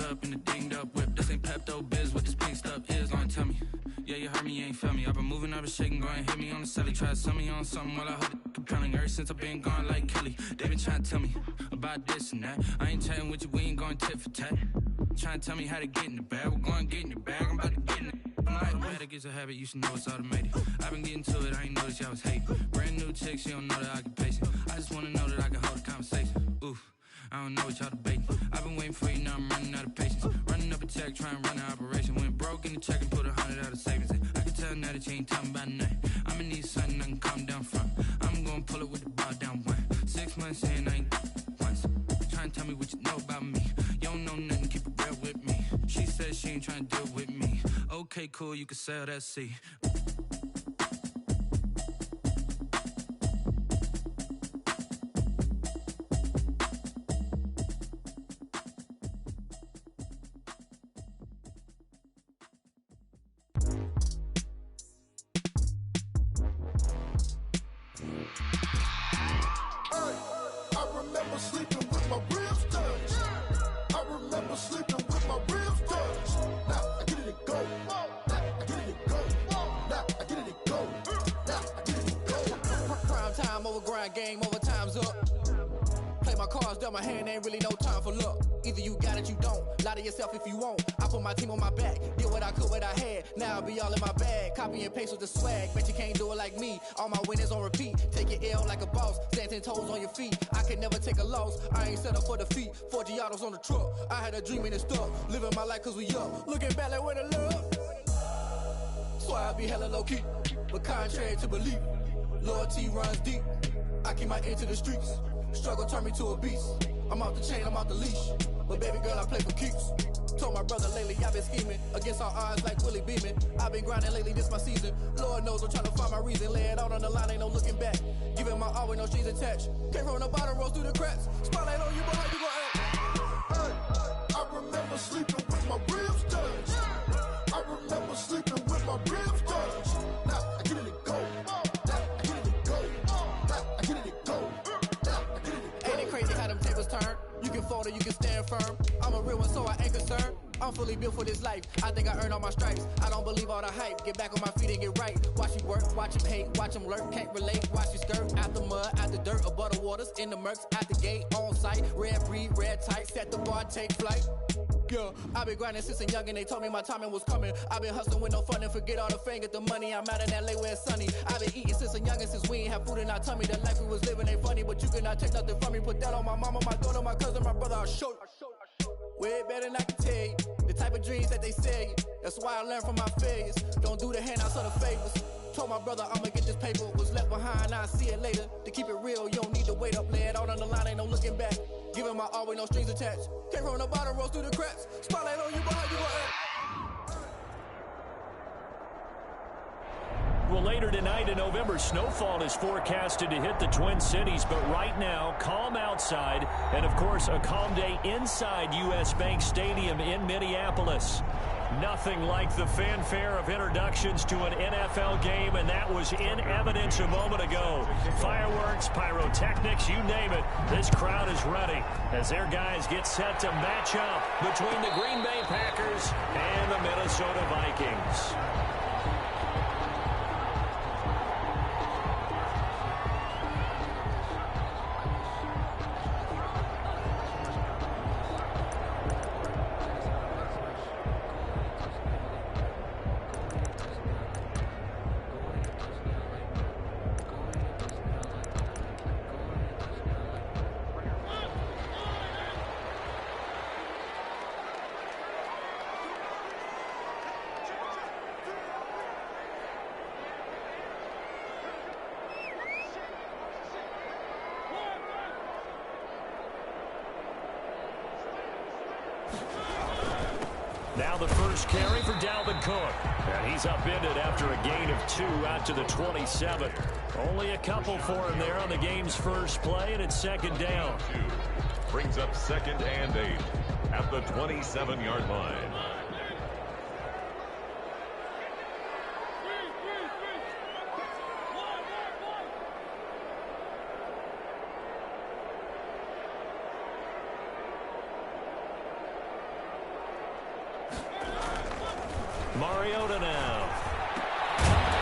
up in the dinged up whip. This ain't Pepto-Biz, what this pink stuff is, don't tell me. Yeah, you heard me, you ain't felt me. I've been moving, I've been shaking, go and hit me on the celly. Try to sell me on something while I hold it compelling. Ever since I've been gone like Kelly, they been trying to tell me about this and that. I ain't chatting with you, we ain't going tit for tat. Trying to tell me how to get in the bag, we're going to get in the bag, I'm about to get in it. Automatic is a habit, you should know it's automated. I've been getting to it, I ain't noticed y'all was hating. Brand new chick, she don't know the occupation. I just wanna know that I can hold a conversation. Oof, I don't know what y'all debating. I've been waiting for you, now I'm running out of patience. Running up a check, trying to run an operation. Went broke in the check and put 100 out of savings in. I can tell now that you ain't talking about nothing. I'ma need something I can calm down from. I'm gonna pull it with the bar down one. 6 months in, I ain't once. Trying to tell me what you know about me. You don't know nothing, keep it real with me. She said she ain't trying to deal with me. Okay, cool, you can sell that seat. Game over, time's up. Play my cards, dealt my hand, ain't really no time for luck. Either you got it, you don't. Lie to yourself if you won't. I put my team on my back, did what I could, what I had. Now I'll be all in my bag, copy and paste with the swag. Bet you can't do it like me. All my winners on repeat. Take your L like a boss, stand 10 toes on your feet. I can never take a loss. I ain't set up for defeat. 4 Giottos on the truck. I had a dream and it stuck. Living my life cause we up. Looking back like where the love. Swear I be hella low key, but contrary to belief, loyalty runs deep. I keep my ear to the streets. Struggle turned me to a beast. I'm off the chain, I'm off the leash. But baby girl, I play for keeps. Told my brother lately, I've been scheming against all odds like Willie Beeman. I've been grinding lately, this my season. Lord knows I'm trying to find my reason. Lay it out on the line, ain't no looking back. Giving my all with no strings attached. Came from the bottom, rose through the cracks. Spotlight on you, but how you gon' act? Hey, I remember sleeping with my ribs touched. I remember sleeping with my ribs touched. Now I get it to go. Turn. You can fold or you can stand firm. I'm a real one, so I ain't concerned. I'm fully built for this life. I think I earned all my stripes. I don't believe all the hype. Get back on my feet and get right. Watch you work, watch him hate, watch him lurk. Can't relate, watch you skirt. Out the mud, out the dirt, above the waters, in the murks, out the gate, on site. Red breed, red tight, set the bar, take flight. Yeah, I've been grinding since a young and they told me my timing was coming. I've been hustling with no fun and forget all the fame, get the money. I'm out in LA where it's sunny. I've been eating since a young and since we ain't have food in our tummy. The life we was living ain't funny, but you cannot take nothing from me. Put that on my mama, my daughter, my cousin, my brother, I'll show you. Way better than I can tell you. The type of dreams that they sell you. That's why I learned from my failures. Don't do the handouts or the favors. Told my brother I'ma get this paper. Was left behind, I'll see it later. To keep it real, you don't need to wait up. Lay it out on the line, ain't no looking back. Giving my all with no strings attached. Came from the bottom, rose through the cracks. Spotlight on you, but how you gon' act? Well, later tonight in November, snowfall is forecasted to hit the Twin Cities, but right now, calm outside, and of course, a calm day inside U.S. Bank Stadium in Minneapolis. Nothing like the fanfare of introductions to an NFL game, and that was in evidence a moment ago. Fireworks, pyrotechnics, you name it. This crowd is ready as their guys get set to match up between the Green Bay Packers and the Minnesota Vikings. Now the first carry for Dalvin Cook. And he's upended after a gain of 2 out to the 27. Only a couple for him there on the game's first play, and it's second down. Brings up 2nd and 8 at the 27-yard line. Mariota now.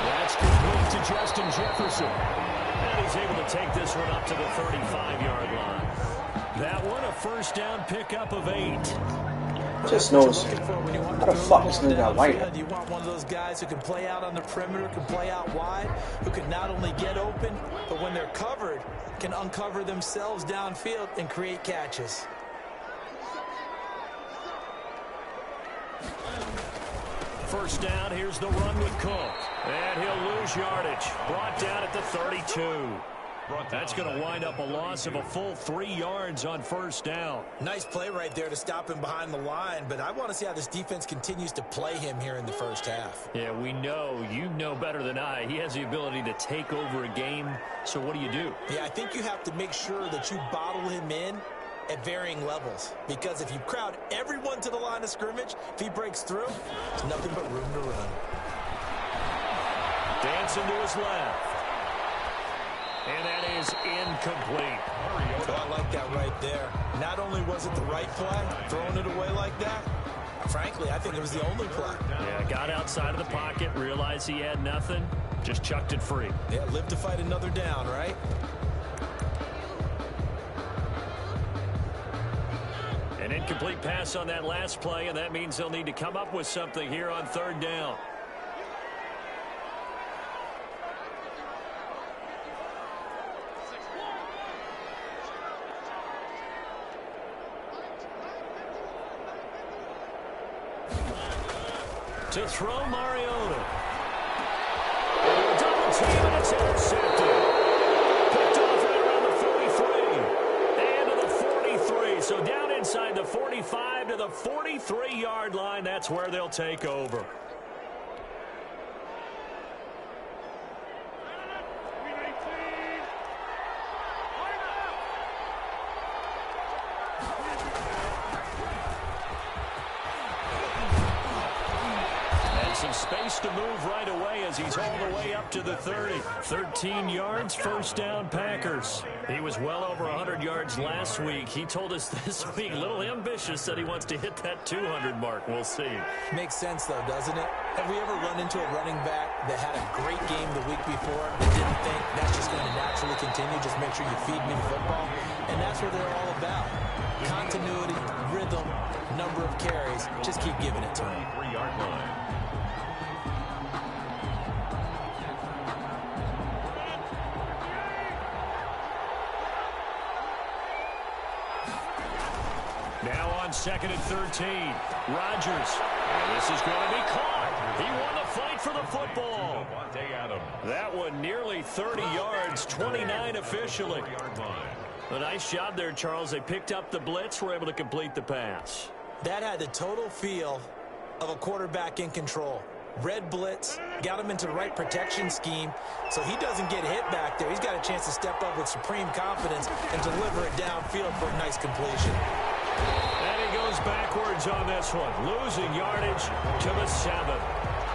That's complete to Justin Jefferson. And he's able to take this one up to the 35-yard line. That one, a first down pickup of 8. Just knows how the fuck this nigga got white. You want one of those guys who can play out on the perimeter, can play out wide, who can not only get open, but when they're covered, can uncover themselves downfield and create catches. First down, here's the run with Cook. And he'll lose yardage. Brought down at the 32. That's going to wind up a loss of a full 3 yards on first down. Nice play right there to stop him behind the line, but I want to see how this defense continues to play him here in the first half. Yeah, we know. You know better than I. He has the ability to take over a game, so what do you do? Yeah, I think you have to make sure that you bottle him in at varying levels, because if you crowd everyone to the line of scrimmage, if he breaks through, there's nothing but room to run. Dancing to his left. And that is incomplete. So I like that right there. Not only was it the right play, throwing it away like that, frankly, I think it was the only play. Yeah, got outside of the pocket, realized he had nothing, just chucked it free. Yeah, live to fight another down, right? An incomplete pass on that last play, and that means they'll need to come up with something here on third down. To throw Mariota. Double team, and it's intercepted. Picked off right around the 43. And to the 43. So down inside the 45 to the 43-yard line. That's where they'll take over. Space to move right away as he's all the way up to the 30. 13 yards, first down Packers. He was well over 100 yards last week. He told us this week, a little ambitious, that he wants to hit that 200 mark. We'll see. Makes sense, though, doesn't it? Have we ever run into a running back that had a great game the week before that didn't think that's just going to naturally continue, just make sure you feed me the football? And that's what they're all about. Continuity, rhythm, number of carries. Just keep giving it to him. 3-yard line. Now on 2nd and 13. Rodgers. And this is going to be caught. He won the fight for the football. That one nearly 30 yards, 29 officially. A nice job there, Charles. They picked up the blitz, were able to complete the pass. That had the total feel of a quarterback in control. Red blitz, got him into the right protection scheme, so he doesn't get hit back there. He's got a chance to step up with supreme confidence and deliver it downfield for a nice completion. And he goes backwards on this one, losing yardage to the 7.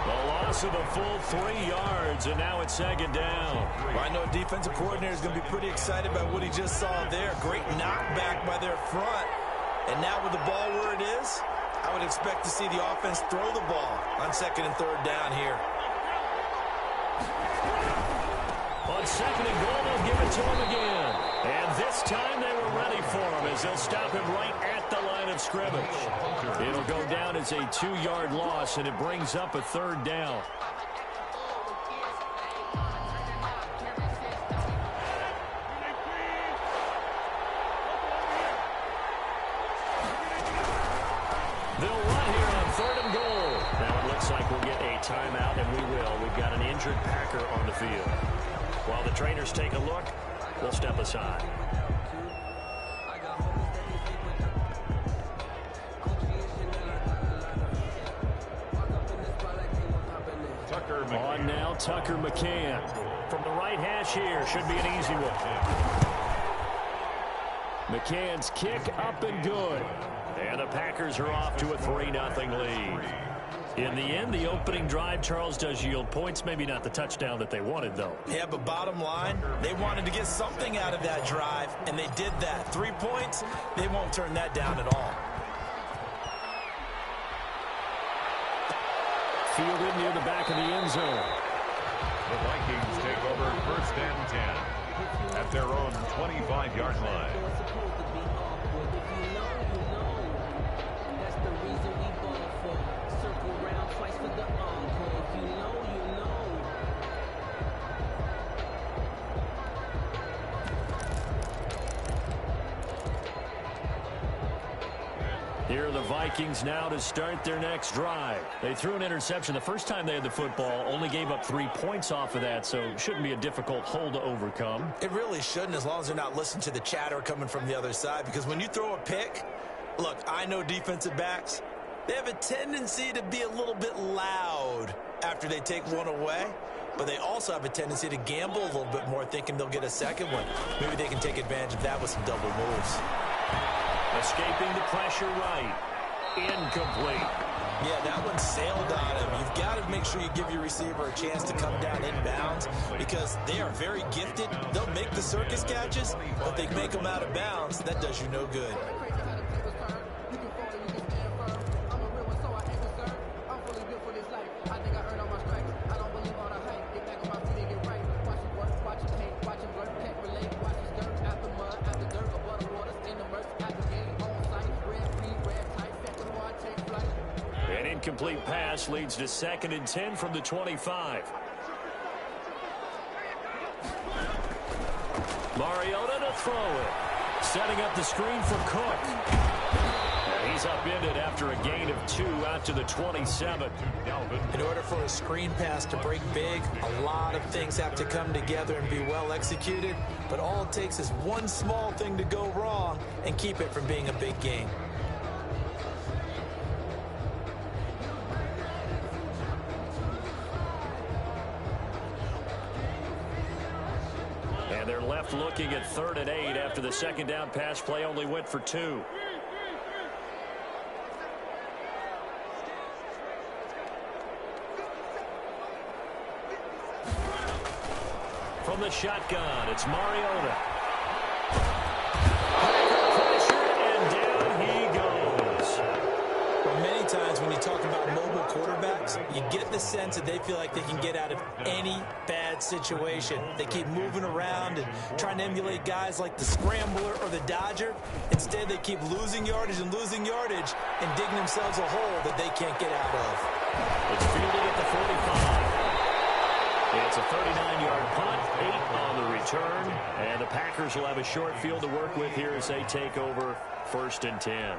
The loss of a full 3 yards, and now it's 2nd down. Well, I know a defensive coordinator is going to be pretty excited about what he just saw there. Great knockback by their front. And now with the ball where it is, I would expect to see the offense throw the ball on 2nd and 3rd down here. On 2nd and goal, they'll give it to him again. And this time they were ready for him as they'll stop him right at the line of scrimmage. It'll go down as a 2-yard loss, and it brings up a 3rd down. They'll run here on 3rd and goal. Now it looks like we'll get a timeout, and we will. We've got an injured Packer on the field. While the trainers take a look, we'll step aside. On now, Tucker McCann. From the right hash here, should be an easy one. McCann's kick up and good. And the Packers are off to a 3-0 lead. In the end, the opening drive, Charles, does yield points. Maybe not the touchdown that they wanted, though. Yeah, but bottom line, they wanted to get something out of that drive, and they did that. 3 points, they won't turn that down at all. fielded near the back of the end zone. The Vikings take over 1st and 10 at their own 25-yard line. Here are the Vikings now to start their next drive. They threw an interception the first time they had the football, only gave up 3 points off of that, so shouldn't be a difficult hole to overcome. It really shouldn't, as long as they're not listening to the chatter coming from the other side, because when you throw a pick, look, I know defensive backs, they have a tendency to be a little bit loud after they take one away, but they also have a tendency to gamble a little bit more, thinking they'll get a second one. Maybe they can take advantage of that with some double moves. Escaping the pressure right. Incomplete. Yeah, that one sailed on him. You've got to make sure you give your receiver a chance to come down inbounds because they are very gifted. They'll make the circus catches, but they make them out of bounds. That does you no good. Incomplete pass leads to 2nd and 10 from the 25. Mariota to throw it. Setting up the screen for Cook. And he's upended after a gain of 2 out to the 27. In order for a screen pass to break big, a lot of things have to come together and be well executed. But all it takes is one small thing to go wrong and keep it from being a big gain. They're left looking at 3rd and 8 after the second down pass play only went for 2. From the shotgun, it's Mariota. Pressure, and down he goes. Well, many times when you talk about mobile quarterbacks, you get the sense that they feel like they can get out of any bad situation. They keep moving around and trying to emulate guys like the scrambler or the dodger. Instead, they keep losing yardage and digging themselves a hole that they can't get out of. It's fielded at the 45. It's a 39-yard punt, 8 on the return, and the Packers will have a short field to work with here as they take over 1st and 10.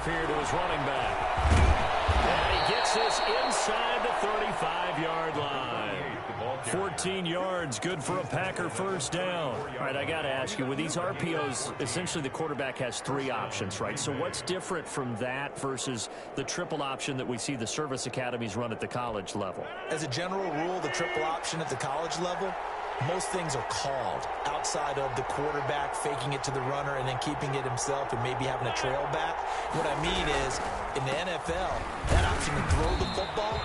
Here to his running back. And he gets this inside the 35-yard line. 14 yards, good for a Packer first down. All right, I got to ask you, with these RPOs, essentially the quarterback has 3 options, right? So what's different from that versus the triple option that we see the service academies run at the college level? As a general rule, the triple option at the college level, most things are called outside of the quarterback faking it to the runner and then keeping it himself and maybe having a trail back. What I mean is, in the NFL, that option to throw the football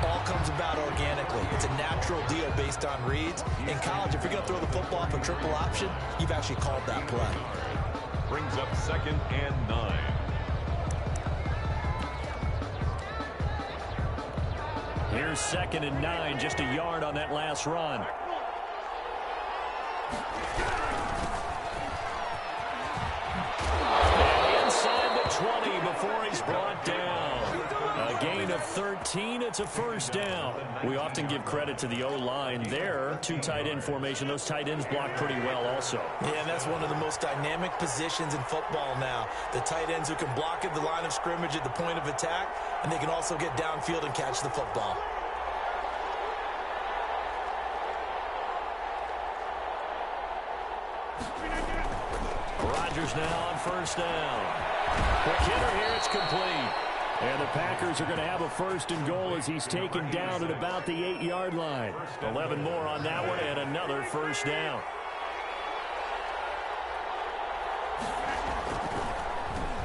all comes about organically. It's a natural deal based on reads. In college, if you're going to throw the football for triple option, you've actually called that play. Brings up 2nd and 9. Here's 2nd and 9, just a yard on that last run. And inside the 20 before he's brought down. A gain of 13. It's a first down. We often give credit to the O-line there. 2 tight end formation. Those tight ends block pretty well also. Yeah, and that's one of the most dynamic positions in football now. The tight ends who can block at the line of scrimmage at the point of attack, and they can also get downfield and catch the football. Rodgers now on first down. Quick hitter here, it's complete. And the Packers are going to have a 1st and goal as he's taken down at about the 8-yard line. 11 more on that one and another first down.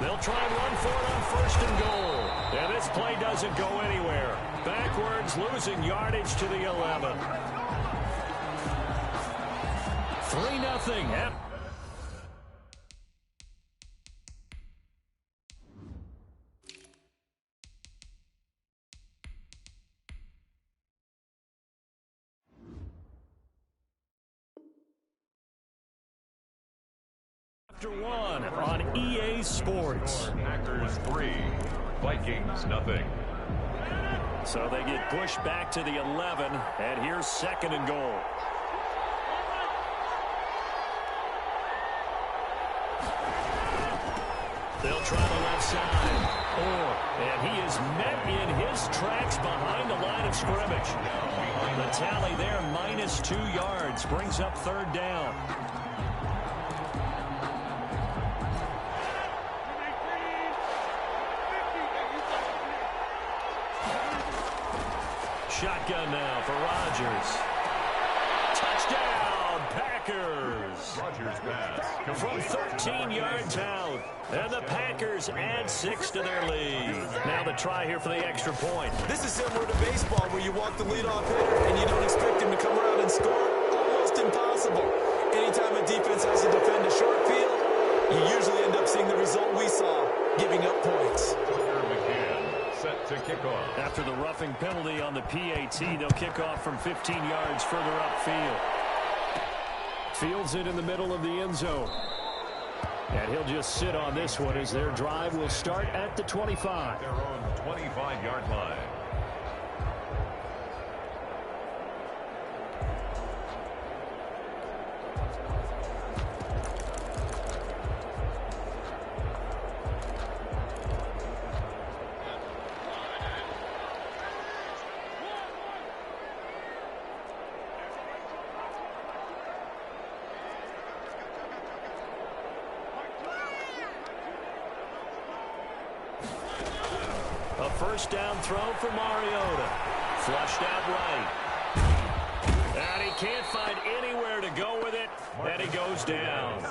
They'll try and run for it on 1st and goal. And this play doesn't go anywhere. backwards, losing yardage to the 11. 3-0. Yep. After one on EA Sports. Packers 3, Vikings nothing. So they get pushed back to the 11, and here's 2nd and goal. They'll try the left side. And he is met in his tracks behind the line of scrimmage. The tally there, -2 yards, brings up 3rd down. Shotgun now for Rodgers. Touchdown, Packers. Rodgers pass From 13 yards out. And the Packers add 6 to their lead. Now the try here for the extra point. This is similar to baseball where you walk the leadoff hitter and you don't expect him to come around and score. Almost impossible. Anytime a defense has to defend a short field, you usually end up seeing the result we saw, giving up points. Set to kick off. After the roughing penalty on the PAT, they'll kick off from 15 yards further upfield. Fields it in the middle of the end zone. And he'll just sit on this one as their drive will start at the 25. Their own 25-yard line. A first down throw for Mariota. Flushed out right. And he can't find anywhere to go with it. And he goes down.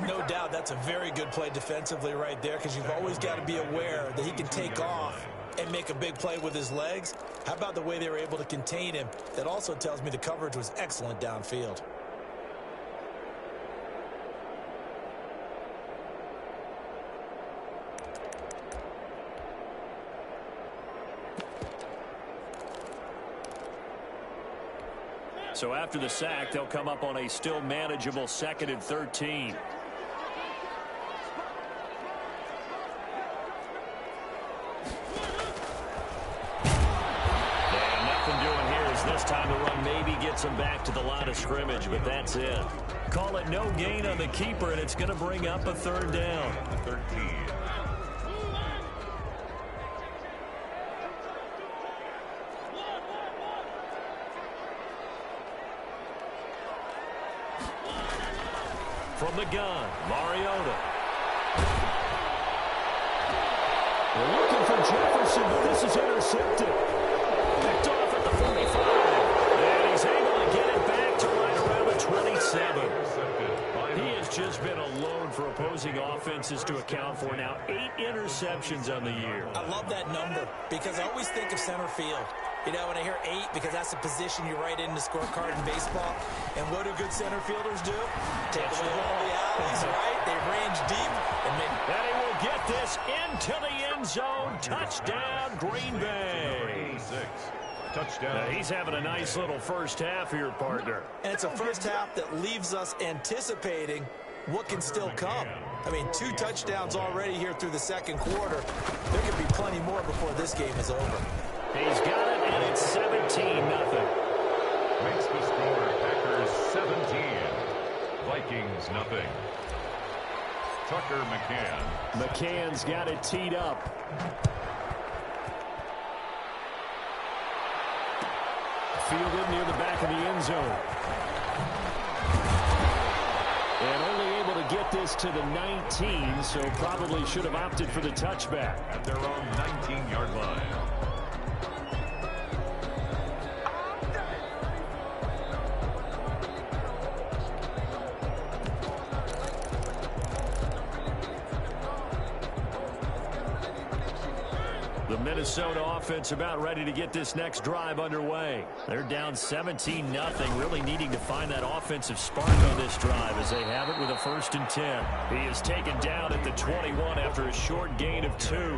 No doubt that's a very good play defensively right there because you've always got to be aware that he can take off and make a big play with his legs. How about the way they were able to contain him? That also tells me the coverage was excellent downfield. So after the sack, they'll come up on a still manageable 2nd and 13. And nothing doing here as this time the run maybe gets them back to the line of scrimmage, but that's it. Call it no gain on the keeper, and it's going to bring up a 3rd down. 13. From the gun, Mariota. They're looking for Jefferson, but this is intercepted. Picked off at the 45. And he's able to get it back to right around the 27. He has just been a load for opposing offenses to account for now. 8 interceptions on the year. I love that number because I always think of center field. You know, when I hear 8, because that's the position you write in the scorecard in baseball. And what do good center fielders do? Take away all the alleys, right? They range deep. And he will get this into the end zone. Touchdown, Green Bay. Touchdown. He's having a nice little first half here, partner. And it's a first half that leaves us anticipating what can still come. I mean, 2 touchdowns already here through the 2nd quarter. There could be plenty more before this game is over. He's got it, and it's 17-0. Makes the score Packers 17, Vikings nothing. Tucker McCann. McCann's got it teed up. Fielded near the back of the end zone. And only able to get this to the 19, so probably should have opted for the touchback. At their own 19-yard line. The Minnesota offense about ready to get this next drive underway. They're down 17-0, really needing to find that offensive spark on this drive as they have it with a 1st and 10. He is taken down at the 21 after a short gain of 2.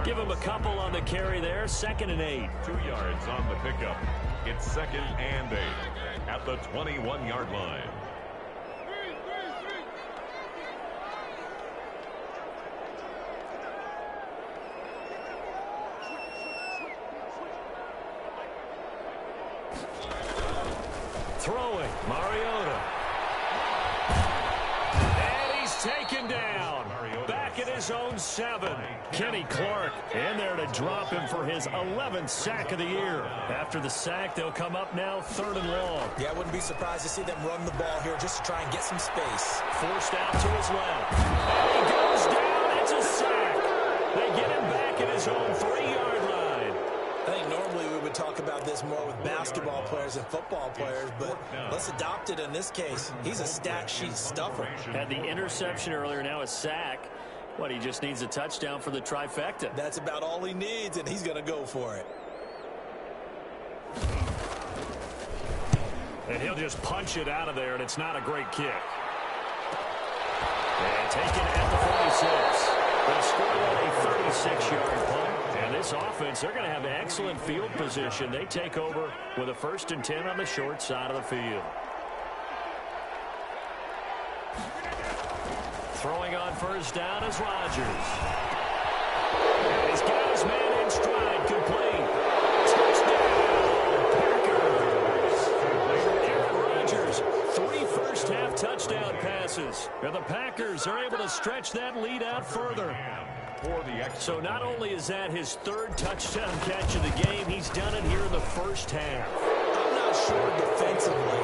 Give him a couple on the carry there, 2nd and 8. 2 yards on the pickup. It's 2nd and 8 at the 21-yard line. Throwing, Mariota. And he's taken down. Back at his own 7. Kenny Clark in there to drop him for his 11th sack of the year. After the sack, they'll come up now 3rd and long. Yeah, I wouldn't be surprised to see them run the ball here just to try and get some space. Forced out to his left. And he goes down. It's a sack. They get him back at his own 3-yard line. I think normally we would talk about this more with basketball players and football players, but let's adopt it in this case. He's a stat sheet stuffer. Had the interception earlier, now a sack. What, he just needs a touchdown for the trifecta. That's about all he needs, and he's going to go for it. And he'll just punch it out of there, and it's not a great kick. And taken at the 46. They'll score a 36-yard punt. And this offense, they're going to have excellent field position. They take over with a 1st and 10 on the short side of the field. Throwing on 1st down is Rodgers. And he's got his man in stride, complete. Touchdown, Packers. Aaron Rodgers, 3 first-half touchdown passes. And the Packers are able to stretch that lead out further. So not only is that his 3rd touchdown catch of the game, he's done it here in the 1st half. I'm not sure defensively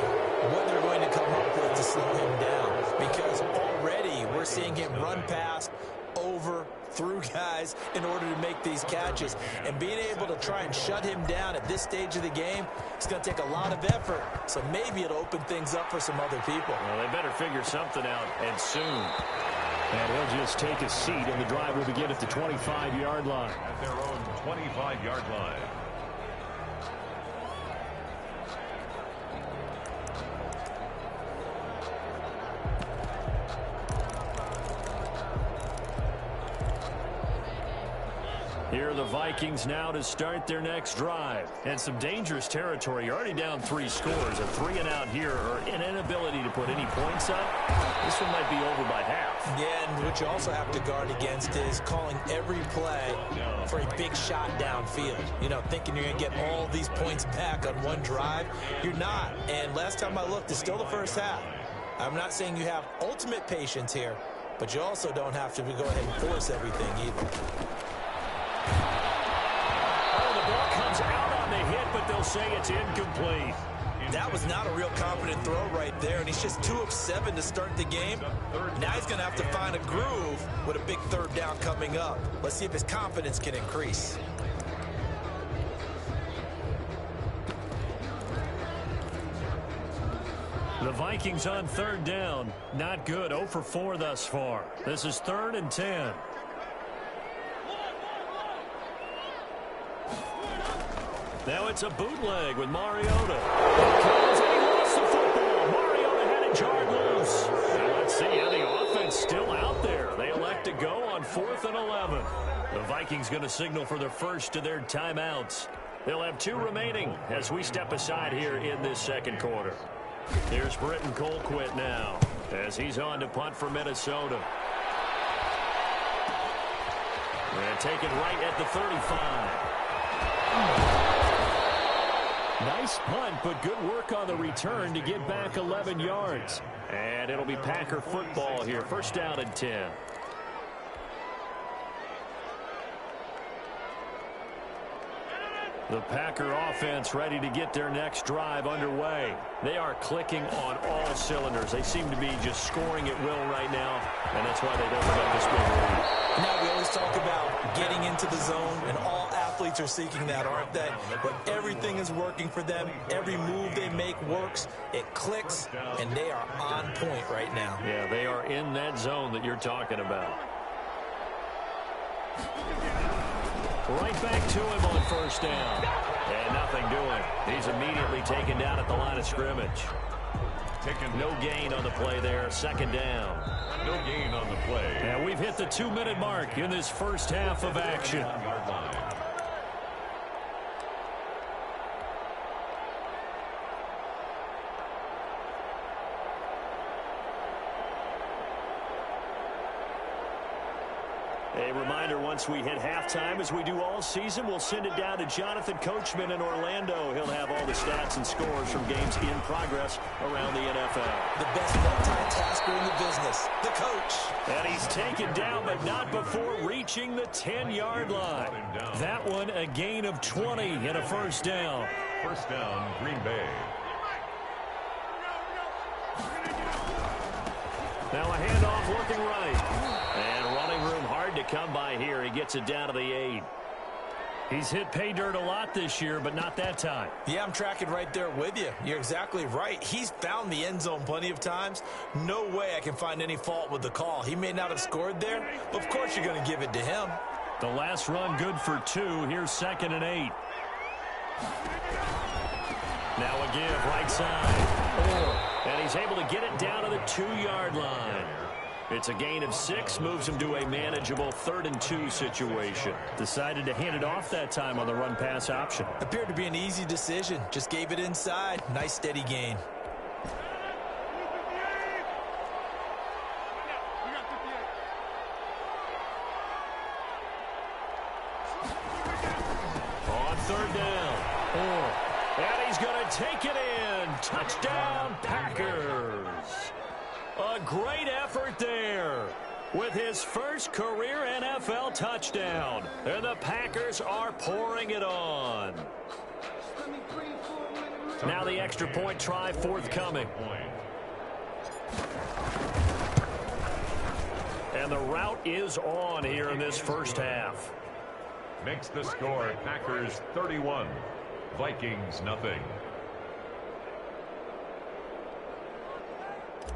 what they're going to come up with to slow him down, because already we're seeing him run past, over, through guys in order to make these catches. And being able to try and shut him down at this stage of the game, it's going to take a lot of effort. So maybe it'll open things up for some other people. Well, they better figure something out, and soon. And he'll just take a seat, and the drive will begin at the 25-yard line. At their own 25-yard line. Here are the Vikings now to start their next drive. And some dangerous territory. You're already down 3 scores. A 3 and out here, or an inability to put any points up. This one might be over by half. Yeah, and what you also have to guard against is calling every play for a big shot downfield. You know, thinking you're going to get all these points back on one drive. You're not. And last time I looked, it's still the 1st half. I'm not saying you have ultimate patience here, but you also don't have to go ahead and force everything either. Oh, the ball comes out on the hit, but they'll say it's incomplete. That was not a real confident throw right there, and he's just 2 of 7 to start the game. Now he's going to have to find a groove with a big 3rd down coming up. Let's see if his confidence can increase. The Vikings on 3rd down. Not good. 0 for 4 thus far. This is 3rd and 10. Now it's a bootleg with Mariota. Comes and he lost the football. Mariota had it jarred loose. Now let's see how the offense still out there. They elect to go on 4th and 11. The Vikings going to signal for their first of their timeouts. They'll have 2 remaining as we step aside here in this 2nd quarter. Here's Britton Colquitt now as he's on to punt for Minnesota. And taken right at the 35. Nice punt, but good work on the return to get back 11 yards. And it'll be Packer football here. 1st down and 10. The Packer offense ready to get their next drive underway. They are clicking on all cylinders. They seem to be just scoring at will right now, and that's why they've opened up this big lead. Now, we always talk about getting into the zone, and all athletes are seeking that, aren't they? But everything is working for them. Every move they make works. It clicks, and they are on point right now. Yeah, they are in that zone that you're talking about. Right back to him on first down. And nothing doing. He's immediately taken down at the line of scrimmage. No gain on the play there. Second down. No gain on the play. And we've hit the 2-minute mark in this first half of action. A reminder, once we hit halftime, as we do all season, we'll send it down to Jonathan Coachman in Orlando. He'll have all the stats and scores from games in progress around the NFL. The best multitasker in the business, the coach. And he's taken down, but not before reaching the 10-yard line. That one, a gain of 20 and a first down. First down, Green Bay. Now a handoff working right. And running room hard to come by here. He gets it down to the 8. He's hit pay dirt a lot this year, but not that time. Yeah, I'm tracking right there with you. You're exactly right. He's found the end zone plenty of times. No way I can find any fault with the call. He may not have scored there, but of course you're going to give it to him. The last run good for 2. Here's 2nd and 8. Now a give right side. And he's able to get it down to the 2-yard line. It's a gain of 6, moves him to a manageable 3rd and 2 situation. Decided to hand it off that time on the run-pass option. Appeared to be an easy decision. Just gave it inside. Nice steady gain. On 3rd down. And he's going to take it in. Touchdown, Packers. A great effort there with his first career NFL touchdown. And the Packers are pouring it on. Now the extra point try forthcoming. And the route is on here in this first half. Makes the score Packers 31, Vikings nothing.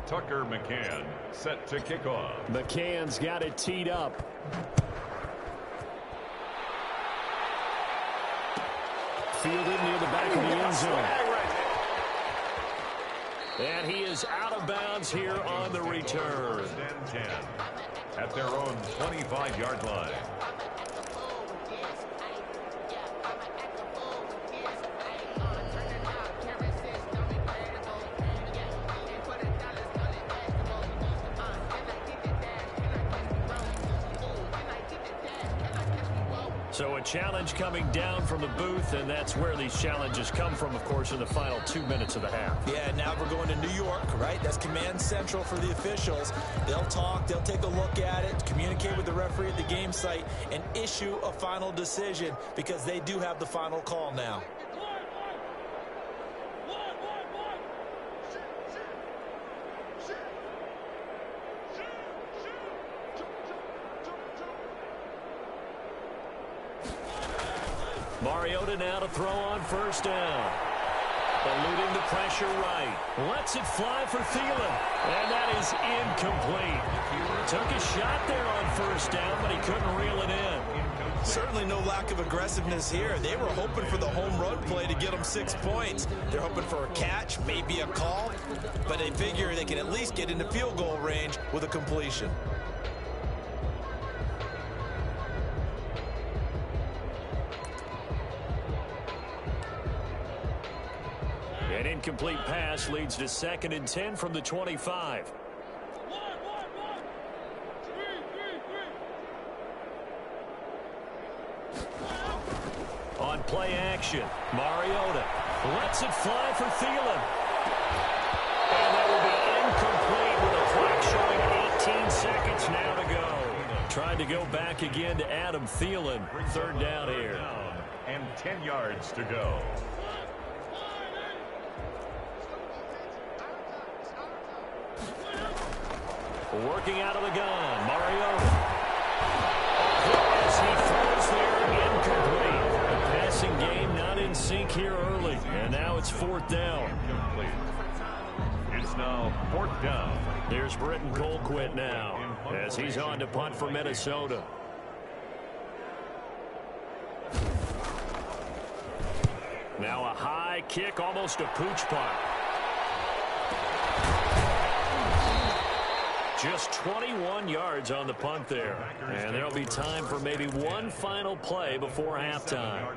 Tucker McCann set to kick off. McCann's got it teed up. Fielded near the back of the end zone. And he is out of bounds here on the return. 10 at their own 25-yard line. So a challenge coming down from the booth, and that's where these challenges come from, of course, in the final 2 minutes of the half. Yeah, now we're going to New York, right? That's command central for the officials. They'll talk, they'll take a look at it, communicate with the referee at the game site, and issue a final decision because they do have the final call now. Mariota now to throw on first down. Eluding the pressure right. Lets it fly for Thielen. And that is incomplete. Took a shot there on first down, but he couldn't reel it in. Certainly no lack of aggressiveness here. They were hoping for the home run play to get them 6 points. They're hoping for a catch, maybe a call, but they figure they can at least get into field goal range with a completion. An incomplete pass leads to 2nd and 10 from the 25. On play action, Mariota lets it fly for Thielen. And that will be incomplete with a clock showing 18 seconds now to go. Tried to go back again to Adam Thielen. 3rd down here. And 10 yards to go. Working out of the gun, Mariota. As he throws there, incomplete. The passing game not in sync here early, and now it's 4th down. Incomplete. It's now 4th down. There's Britton Colquitt now, as he's on to punt for Minnesota. onside kick, almost a pooch punt. Just 21 yards on the punt there. And there'll be time for maybe one final play before halftime.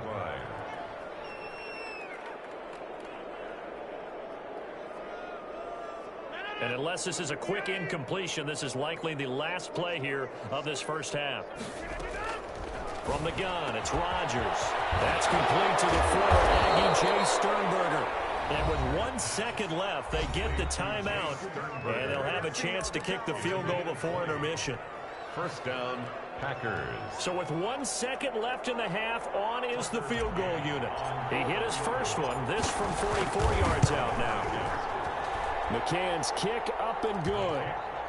And unless this is a quick incompletion, this is likely the last play here of this first half. From the gun, it's Rodgers. That's complete to the former Aggie Jay Sternberger. And with 1 second left, they get the timeout, and they'll have a chance to kick the field goal before intermission. First down, Packers. So with 1 second left in the half, on is the field goal unit. He hit his first one, this from 44 yards out now. McCann's kick up and good.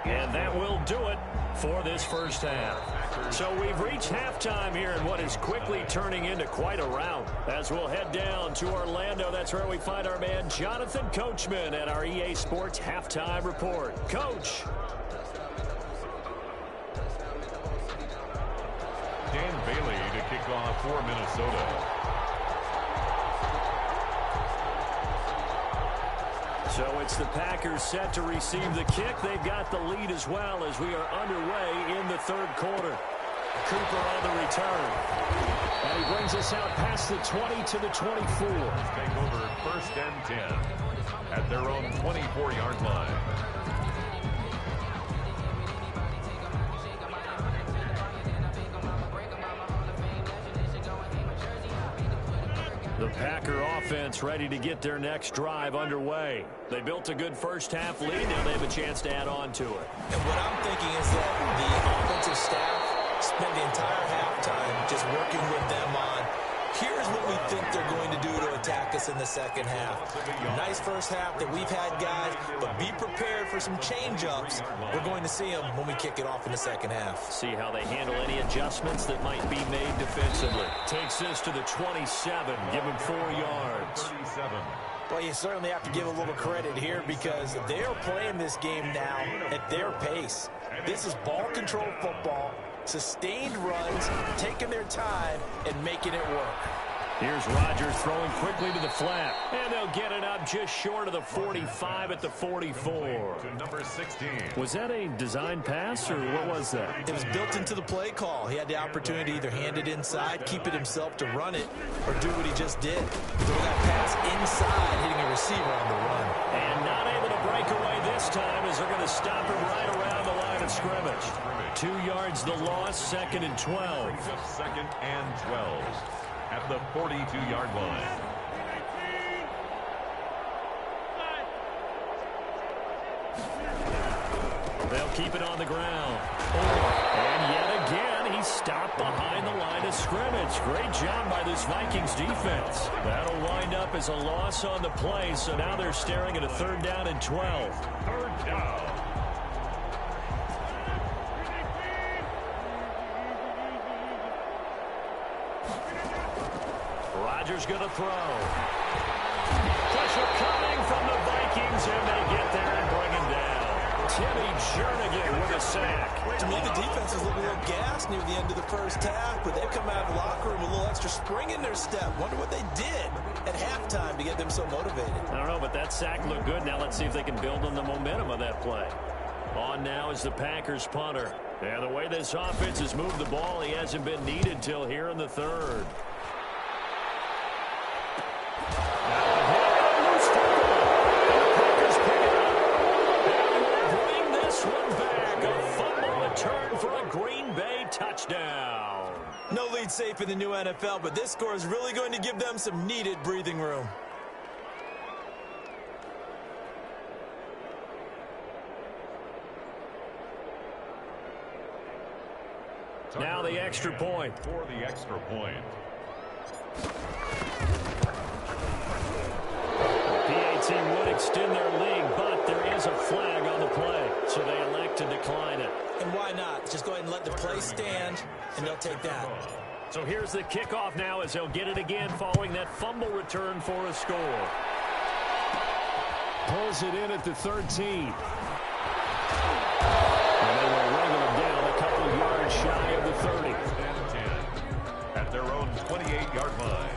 And that will do it for this first half. So we've reached halftime here in what is quickly turning into quite a rout. As we'll head down to Orlando, that's where we find our man Jonathan Coachman at our EA Sports Halftime Report. Coach. Dan Bailey to kick off for Minnesota. So it's the Packers set to receive the kick. They've got the lead as well as we are underway in the third quarter. Cooper on the return. And he brings us out past the 20 to the 24. Take over first and 10 at their own 24-yard line. The Packer offense ready to get their next drive underway. They built a good first-half lead. Now they have a chance to add on to it. And what I'm thinking is that the offensive staff spent the entire halftime just working with them on, here's what we think they're going to do to attack us in the second half. Nice first half that we've had, guys, but be prepared for some change-ups. We're going to see them when we kick it off in the second half. See how they handle any adjustments that might be made defensively. Takes this to the 27. Give him 4 yards. 37. Well, you certainly have to give a little credit here because they're playing this game now at their pace. This is ball control football, sustained runs, taking their time, and making it work. Here's Rodgers throwing quickly to the flat. And they'll get it up just short of the 45 at the 44. To number 16. Was that a design pass, or what was that? It was built into the play call. He had the opportunity to either hand it inside, keep it himself to run it, or do what he just did. Throw that pass inside, hitting a receiver on the run. And not able to break away this time as they're going to stop him right around the line of scrimmage. 2 yards the loss, 2nd and 12. Second and 12 at the 42-yard line. They'll keep it on the ground. And yet again, he's stopped behind the line of scrimmage. Great job by this Vikings defense. That'll wind up as a loss on the play, so now they're staring at a 3rd down and 12. 3rd down. Rodgers going to throw. Pressure coming from the Vikings, and they get there and bring him down. Timmy Jernigan with a sack. To me, the defense is looking a little gassed near the end of the first half, but they've come out of the locker room with a little extra spring in their step. Wonder what they did at halftime to get them so motivated. I don't know, but that sack looked good. Now let's see if they can build on the momentum of that play. On now is the Packers punter. And the way this offense has moved the ball, he hasn't been needed till here in the 3rd. Touchdown. No lead safe in the new NFL, but this score is really going to give them some needed breathing room. Now the extra point. For the extra point. The PA team would extend their lead, but there is a flag on the play, so they elect to decline it. And why not? Just go ahead and let the play stand, and they'll take that. So here's the kickoff now as they'll get it again following that fumble return for a score. Pulls it in at the 13. And they will wrangle it down a couple yards shy of the 30. And 10 at their own 28-yard line.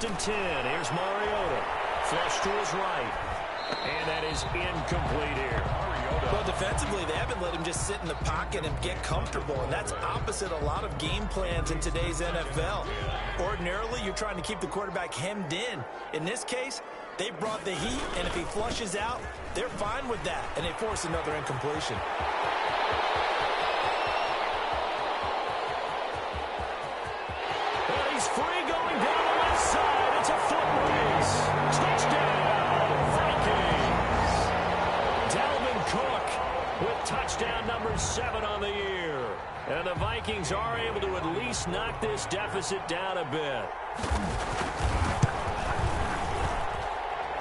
and 10. Here's Mariota. Flush to his right. And that is incomplete here. Well, defensively, they haven't let him just sit in the pocket and get comfortable, and that's opposite a lot of game plans in today's NFL. Ordinarily, you're trying to keep the quarterback hemmed in. In this case, they brought the heat, and if he flushes out, they're fine with that, and they force another incompletion. And he's free going down the left side. It's a foot race. Touchdown, Vikings. Dalvin Cook with touchdown number 7 on the year. And the Vikings are able to at least knock this deficit down a bit.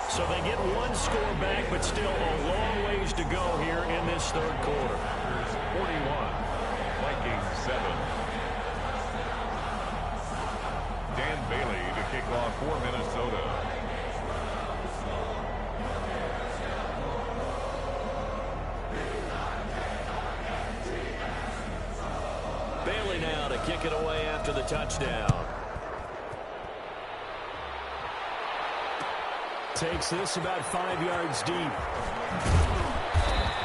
So they get one score back, but still a long ways to go here in this third quarter. 41, Vikings 7. Dan Bailey to kick off for Minnesota. Bailey now to kick it away after the touchdown. Takes this about 5 yards deep.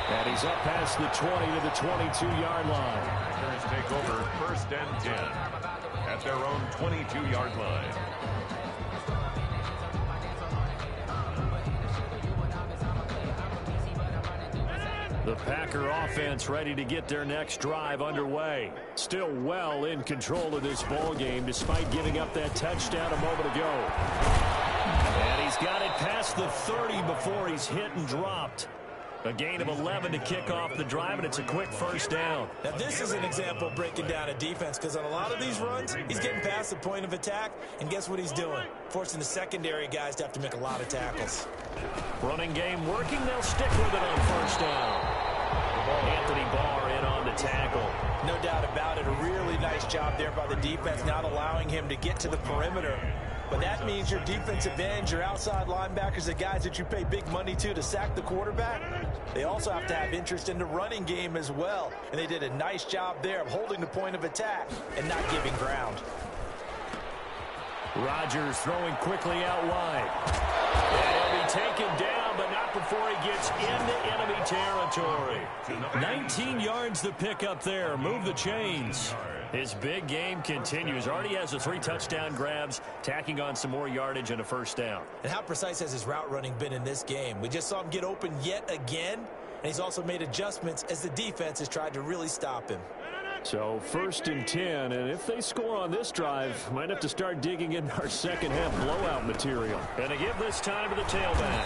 And he's up past the 20 to the 22-yard line. Packers take over 1st and 10 at their own 22-yard line. The Packer offense ready to get their next drive underway. Still well in control of this ball game despite giving up that touchdown a moment ago. And he's got it past the 30 before he's hit and dropped. A gain of 11 to kick off the drive, and it's a quick first down. Now, this is an example of breaking down a defense, because on a lot of these runs, he's getting past the point of attack, and guess what he's doing? Forcing the secondary guys to have to make a lot of tackles. Running game working. They'll stick with it on first down. Anthony Barr in on the tackle. No doubt about it. A really nice job there by the defense, not allowing him to get to the perimeter. But that means your defensive ends, your outside linebackers, the guys that you pay big money to sack the quarterback, they also have to have interest in the running game as well. And they did a nice job there of holding the point of attack and not giving ground. Rodgers throwing quickly out wide. And he'll be taken down, but not before he gets into enemy territory. 19 yards to pick up there. Move the chains. His big game continues. Already has the 3 touchdown grabs, tacking on some more yardage and a first down. And how precise has his route running been in this game? We just saw him get open yet again, and he's also made adjustments as the defense has tried to really stop him. So 1st and 10, and if they score on this drive, might have to start digging in our second half blowout material. And to give this time to the tailback.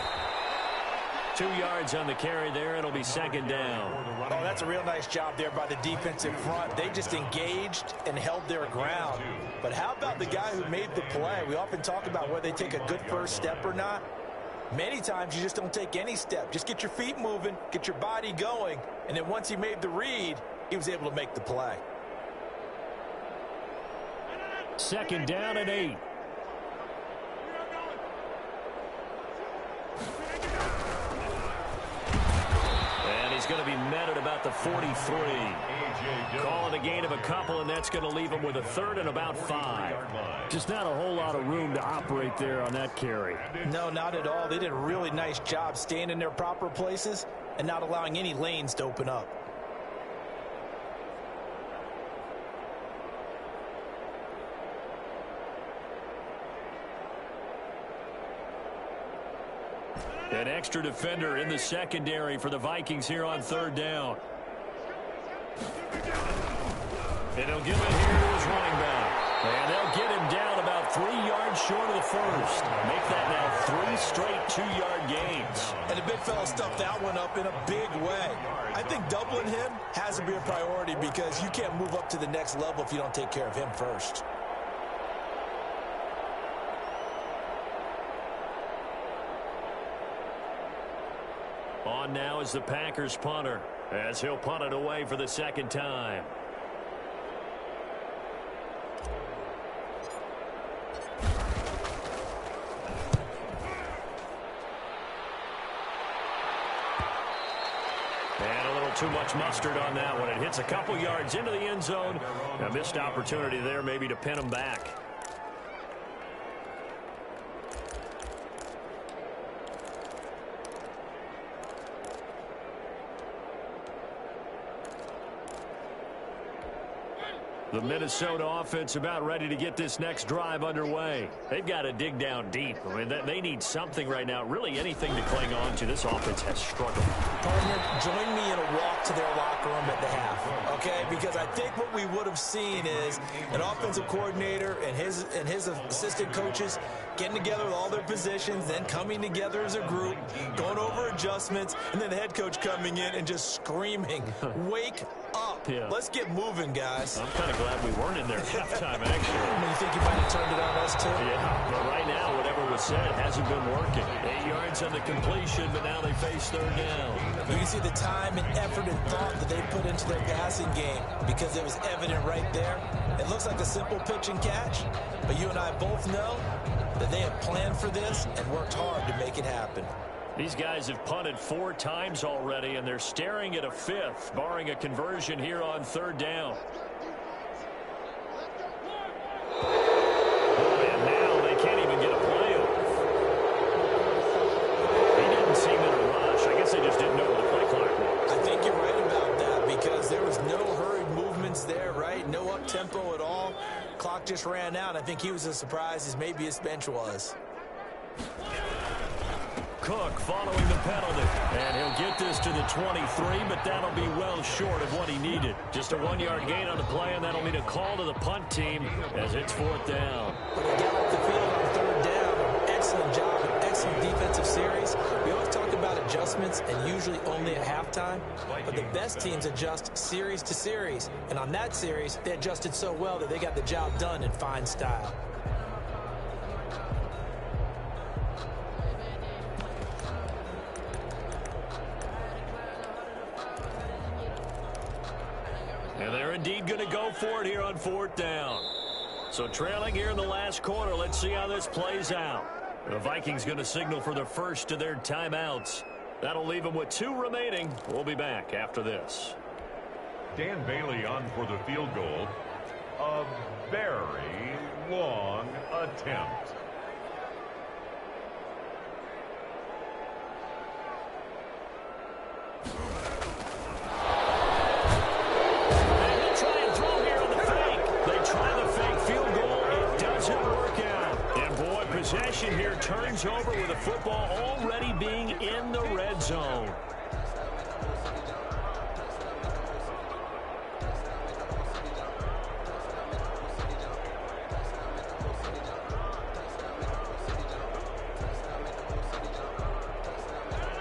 2 yards on the carry there. It'll be second down. Oh, that's a real nice job there by the defensive front. They just engaged and held their ground. But how about the guy who made the play? We often talk about whether they take a good first step or not. Many times you just don't take any step. Just get your feet moving, get your body going, and then once he made the read, he was able to make the play. Second down and 8. And he's going to be met at about the 43. Calling a gain of a couple, and that's going to leave him with a 3rd and about 5. Just not a whole lot of room to operate there on that carry. No, not at all. They did a really nice job staying in their proper places and not allowing any lanes to open up. An extra defender in the secondary for the Vikings here on 3rd down. And he'll give it here to his running back. And they'll get him down about 3 yards short of the first. Make that now 3 straight 2-yard gains. And the big fella stuffed that one up in a big way. I think doubling him has to be a priority because you can't move up to the next level if you don't take care of him first. On now is the Packers punter as he'll punt it away for the second time. And a little too much mustard on that one. It hits a couple yards into the end zone. A missed opportunity there maybe to pin him back. The Minnesota offense about ready to get this next drive underway. They've got to dig down deep. I mean, they need something right now, really anything to cling on to. This offense has struggled. Partner, join me in a walk to their locker room at the half, okay? Because I think what we would have seen is an offensive coordinator and his assistant coaches getting together with all their positions, then coming together as a group, going over adjustments, and then the head coach coming in and just screaming, wake up. Yeah. Let's get moving, guys. I'm kind of glad we weren't in there at halftime, actually. You think you might have turned it on us, too? Yeah, but right now, whatever was said hasn't been working. 8 yards on the completion, but now they face third down. You can see the time and effort and thought that they put into their passing game because it was evident right there. It looks like a simple pitch and catch, but you and I both know that they have planned for this and worked hard to make it happen. These guys have punted 4 times already, and they're staring at a 5th, barring a conversion here on third down. And now they can't even get a play off. He didn't seem in a rush. I guess they just didn't know where the play clock was. I think you're right about that because there was no hurried movements there, right? No up-tempo at all. Clock just ran out. I think he was as surprised as maybe his bench was. Cook following the penalty. And he'll get this to the 23, but that'll be well short of what he needed. Just a 1-yard gain on the play, and that'll mean a call to the punt team as it's 4th down. But they got off the field on third down. Excellent job, an excellent defensive series. We always talk about adjustments and usually only at halftime, but the best teams adjust series to series. And on that series, they adjusted so well that they got the job done in fine style. And they're indeed going to go for it here on 4th down. So trailing here in the last quarter, let's see how this plays out. The Vikings going to signal for the first of their timeouts. That'll leave them with 2 remaining. We'll be back after this. Dan Bailey on for the field goal. A very long attempt. Possession here turns over with the football already being in the red zone.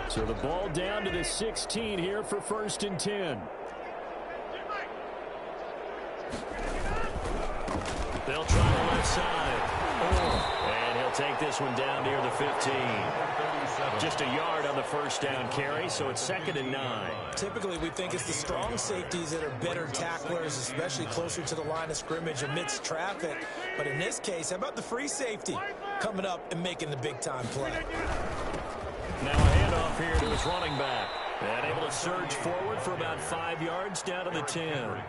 So the ball down to the 16 here for 1st and 10. They'll try the left side. And he'll take this one down near the 15. Just a yard on the first down carry, so it's 2nd and 9. Typically, we think it's the strong safeties that are better tacklers, especially closer to the line of scrimmage amidst traffic. But in this case, how about the free safety coming up and making the big-time play? Now a handoff here to his running back. And able to surge forward for about 5 yards down to the 10.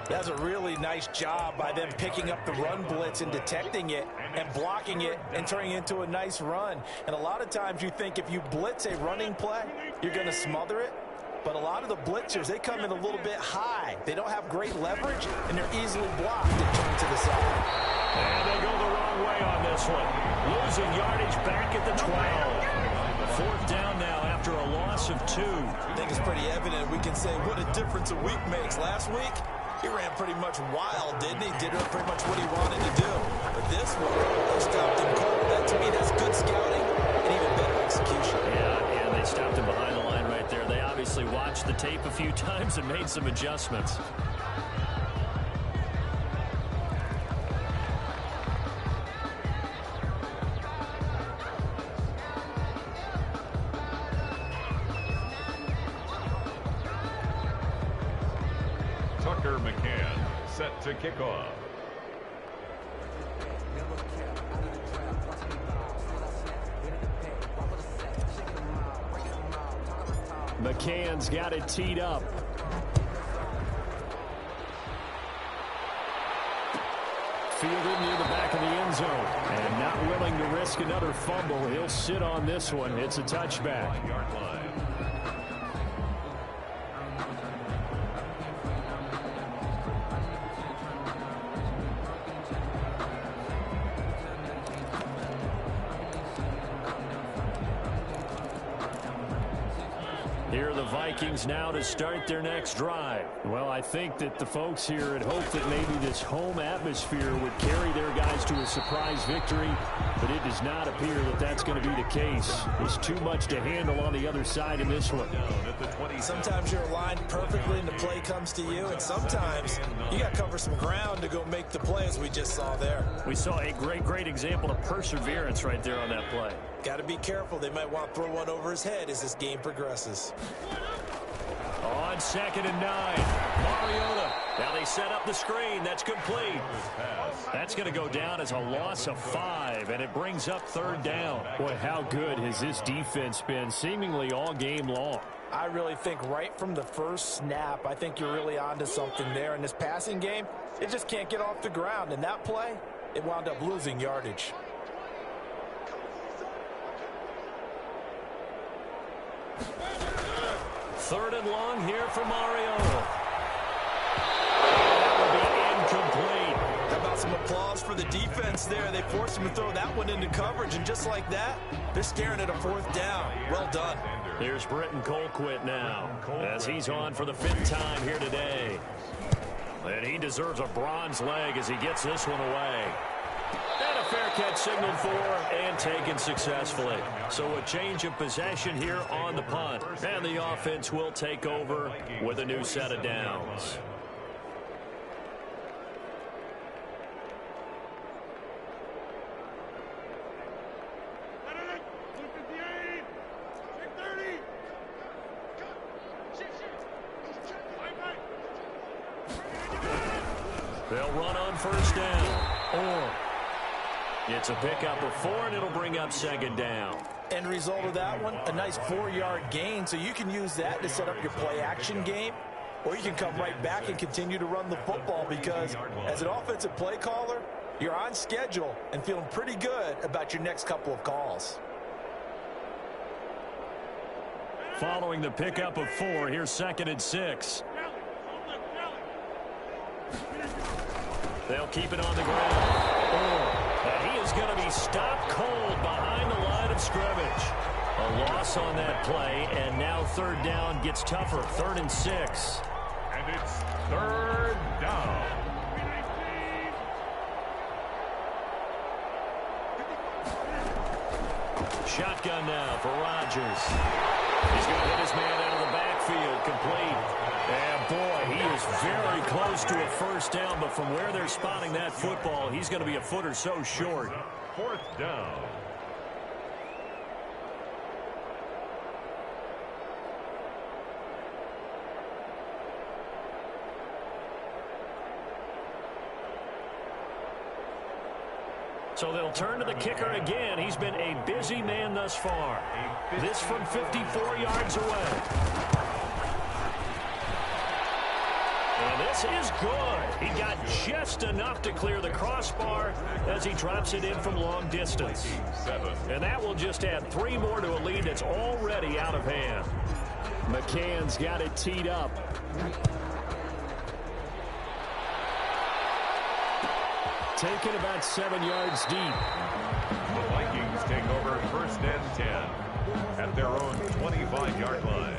That's a really nice job by them picking up the run blitz and detecting it and blocking it and turning it into a nice run. And a lot of times you think if you blitz a running play, you're going to smother it. But a lot of the blitzers, they come in a little bit high. They don't have great leverage, and they're easily blocked and turned to the side. And they go the wrong way on this one. Losing yardage back at the 12. 4th down now after a loss of 2. I think it's pretty evident. We can say what a difference a week makes. Last week, he ran pretty much wild, didn't he? Did pretty much what he wanted to do. But this one, they stopped him cold. That, to me, that's good scouting and even better execution. Yeah, and they stopped him behind the line right there. They obviously watched the tape a few times and made some adjustments. Tucker McCann set to kick off. McCann's got it teed up. Fielded near the back of the end zone. And not willing to risk another fumble. He'll sit on this one. It's a touchback. 1-yard line. Here are the Vikings now to start their next drive. Well, I think that the folks here had hoped that maybe this home atmosphere would carry their guys to a surprise victory, but it does not appear that that's going to be the case. There's too much to handle on the other side in this one. Sometimes you're aligned perfectly and the play comes to you, and sometimes you got to cover some ground to go make the play, as we just saw there. We saw a great example of perseverance right there on that play. Got to be careful. They might want to throw one over his head as this game progresses. On 2nd and 9, Mariota. Now they set up the screen. That's complete. That's going to go down as a loss of 5, and it brings up 3rd down. Boy, how good has this defense been seemingly all game long? I really think right from the first snap, I think you're really onto something there. In this passing game, it just can't get off the ground. And that play, it wound up losing yardage. Third and long here for Mariota. That will be incomplete. How about some applause for the defense there? They forced him to throw that one into coverage, and just like that, they're staring at a 4th down. Well done. Here's Britton Colquitt now, as he's on for the 5th time here today. And he deserves a bronze leg as he gets this one away. And a fair catch signaled for and taken successfully. So a change of possession here on the punt. And the offense will take over with a new set of downs. They'll run on 1st down. Or it's a pickup of 4, and it'll bring up 2nd down. End result of that one, a nice 4-yard gain. So you can use that to set up your play-action game, or you can come right back and continue to run the football, because as an offensive play caller, you're on schedule and feeling pretty good about your next couple of calls. Following the pickup of 4, here's 2nd and 6. They'll keep it on the ground. And he is going to be stopped cold behind the line of scrimmage. A loss on that play, and now 3rd down gets tougher. 3rd and 6. And it's 3rd down. Shotgun now for Rodgers. He's going to hit his man out of the backfield, complete. And boy, he is very close to a 1st down, but from where they're spotting that football, he's going to be a foot or so short. 4th down. So they'll turn to the kicker again. He's been a busy man thus far. This from 54 yards away. And this is good. He got just enough to clear the crossbar as he drops it in from long distance. And that will just add 3 more to a lead that's already out of hand. McCann's got it teed up. Taken about 7 yards deep. The Vikings take over 1st and 10 at their own 25-yard line.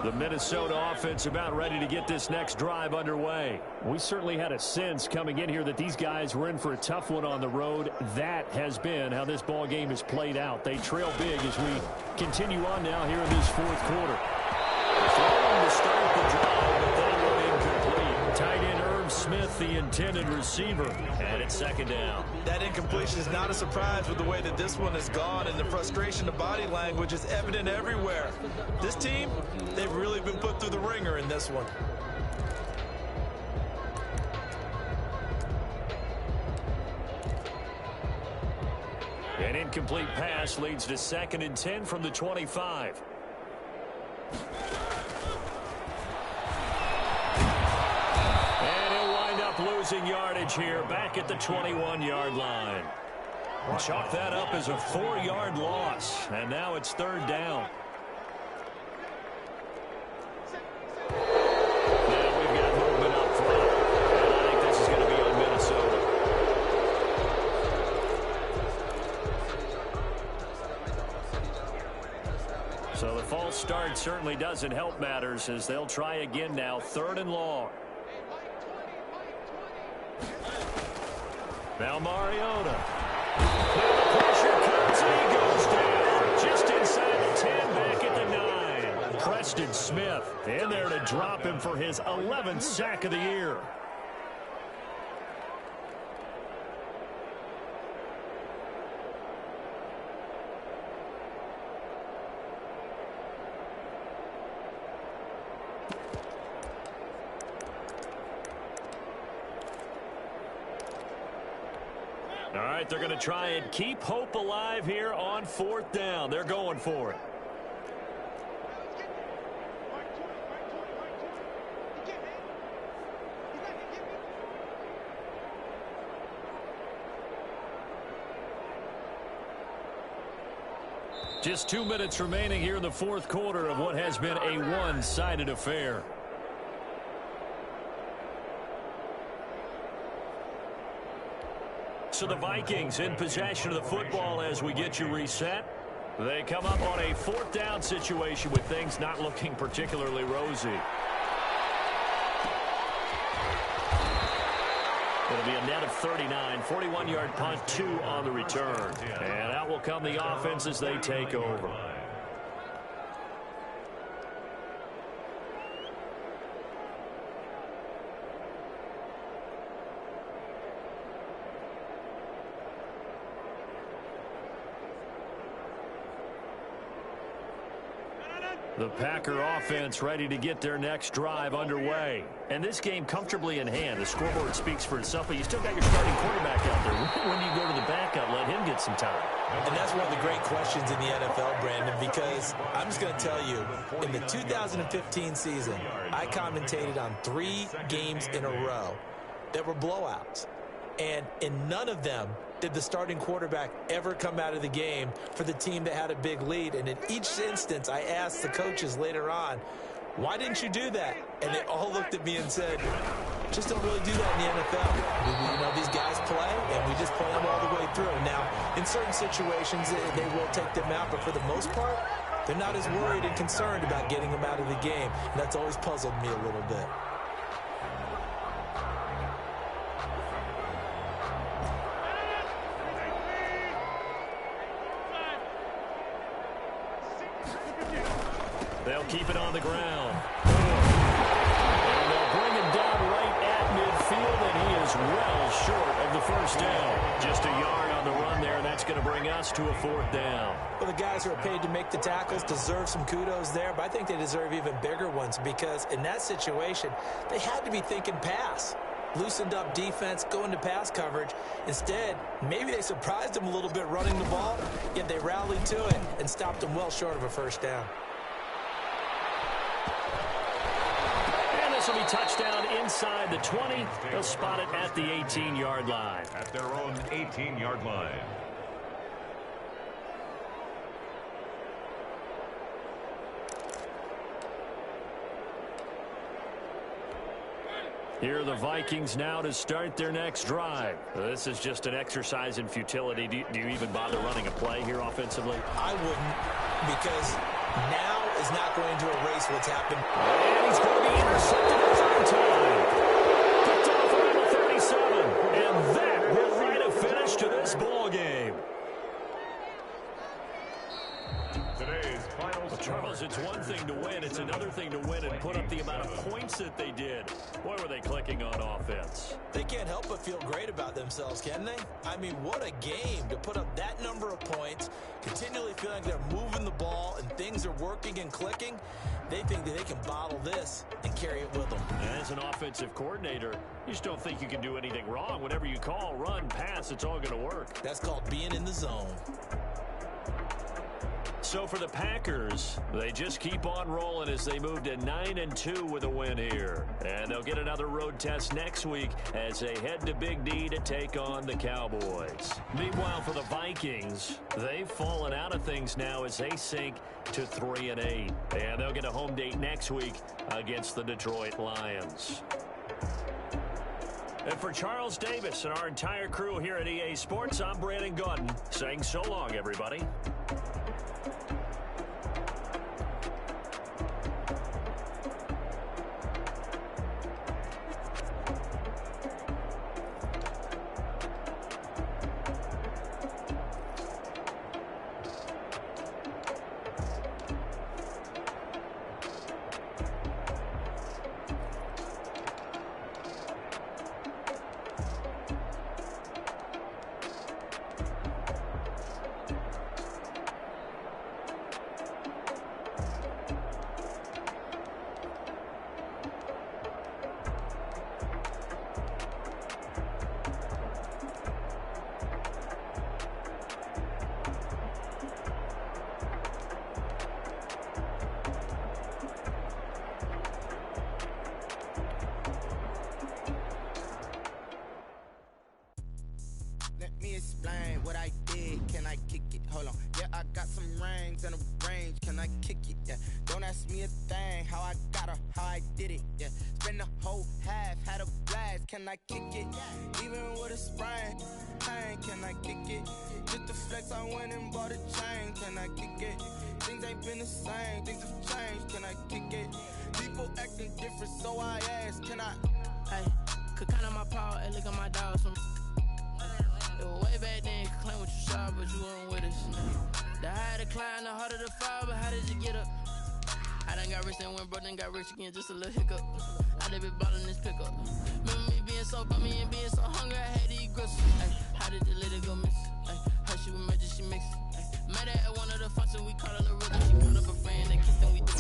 The Minnesota offense about ready to get this next drive underway. We certainly had a sense coming in here that these guys were in for a tough one on the road. That has been how this ball game has played out. They trail big as we continue on now here in this 4th quarter. Throwing to start the drive, but that one incomplete. Tight end Irv Smith, the intended receiver, and it's 2nd down. That incompletion is not a surprise with the way that this one has gone, and the frustration of body language is evident everywhere. This team, they've really been put through the ringer in this one. An incomplete pass leads to 2nd and 10 from the 25. And he'll wind up losing yardage here back at the 21-yard line. Chalk that up as a 4-yard loss, and now it's 3rd down. Now we've got movement up front. And I think start certainly doesn't help matters as they'll try again now. 3rd and long. Now Mariota. Now the pressure comes and he goes down. Just inside the 10, back at the 9. Preston Smith in there to drop him for his 11th sack of the year. All right, they're going to try and keep hope alive here on 4th down. They're going for it. Just 2 minutes remaining here in the 4th quarter of what has been a one-sided affair. So the Vikings in possession of the football as we get you reset. They come up on a 4th down situation with things not looking particularly rosy. It'll be a net of 39, 41-yard punt, 2 on the return. And out will come the offense as they take over. The Packer offense ready to get their next drive underway. And this game comfortably in hand. The scoreboard speaks for itself, but you still got your starting quarterback out there. When you go to the backup, let him get some time. And that's one of the great questions in the NFL, Brandon, because I'm just going to tell you, in the 2015 season, I commentated on 3 games in a row that were blowouts. And in none of them did the starting quarterback ever come out of the game for the team that had a big lead. And in each instance, I asked the coaches later on, why didn't you do that? And they all looked at me and said, just don't really do that in the NFL. You know, these guys play, and we just play them all the way through. Now, in certain situations, they will take them out, but for the most part, they're not as worried and concerned about getting them out of the game. And that's always puzzled me a little bit. They'll keep it on the ground. And they'll bring him down right at midfield, and he is well short of the first down. Just a yard on the run there, and that's going to bring us to a 4th down. Well, the guys who are paid to make the tackles deserve some kudos there, but I think they deserve even bigger ones because in that situation, they had to be thinking pass. Loosened up defense, going to pass coverage. Instead, maybe they surprised them a little bit running the ball, yet they rallied to it and stopped them well short of a first down. This will be touchdown inside the 20. They'll spot it at the 18-yard line. At their own 18-yard line. Here are the Vikings now to start their next drive. This is just an exercise in futility. Do you even bother running a play here offensively? I wouldn't, because now is not going to erase what's happened. And he's going to be intercepted a 3rd time. Picked off around the 37. And that will write a finish to this ball game. Today's final Well, Charles, it's one thing to win. It's another thing to win and put up the amount of points that they did. Boy, were they clicking on offense. They can't help but feel great about themselves, can they? I mean, what a game to put up that number of points, continually feeling like they're moving the ball and things are working and clicking. They think that they can bottle this and carry it with them. As an offensive coordinator, you just don't think you can do anything wrong. Whatever you call, run, pass, it's all going to work. That's called being in the zone. So for the Packers, they just keep on rolling as they move to 9-2 with a win here. And they'll get another road test next week as they head to Big D to take on the Cowboys. Meanwhile, for the Vikings, they've fallen out of things now as they sink to 3-8. And they'll get a home date next week against the Detroit Lions. And for Charles Davis and our entire crew here at EA Sports, I'm Brandon Gaudin saying so long, everybody. ask me a thing, how I got her, how I did it, yeah. Spend the whole half, had a blast, can I kick it? Even with a sprain, pain, can I kick it? Just to flex, I went and bought a chain, can I kick it? Things ain't been the same, things have changed, can I kick it? People acting different, so I ask, can I? Hey, could count on my power, and look at my dogs from. It was way back then, could claim what you saw, but you weren't with us. The higher the climb, the harder the fall, but how did you get up? I done got rich and went broke, then got rich again, just a little hiccup. I done been ballin' this pickup. Remember me being so bummy and being so hungry, I had to eat grits. Ay, how did the lady go miss? Ay, how she was magic, she mixed. Met her at one of the functions, we called her the rhythm. She called up a friend, they kissed and we did.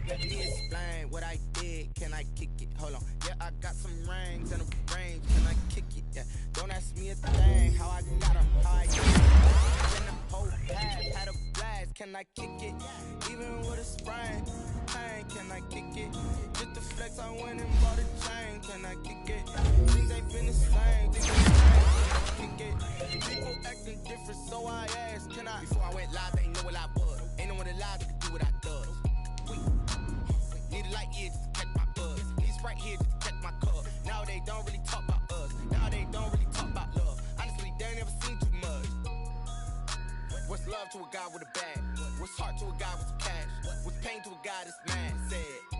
Let me explain what I did, can I kick it? Hold on, yeah, I got some rings and a range, can I kick it? Yeah, don't ask me a thing, how I got her, how I did it. Spend the whole half, had a blast, can I kick it? Even with a sprain, pain, can I kick it? Just to flex, I went and bought a chain, can I kick it? Things ain't been the same, things ain't changed, can I kick it? People acting different, so I asked, can I? Before I went live, they ain't know what I was. Ain't no one alive that could do what I does. Need a light here just to catch my buzz. Need Sprite here just to catch my cup. Now they don't really talk about us. Now they don't really talk about love. Honestly, they ain't never seen too much. What's love to a guy with a bag? What's heart to a guy with some cash? What's pain to a guy that's mad? Said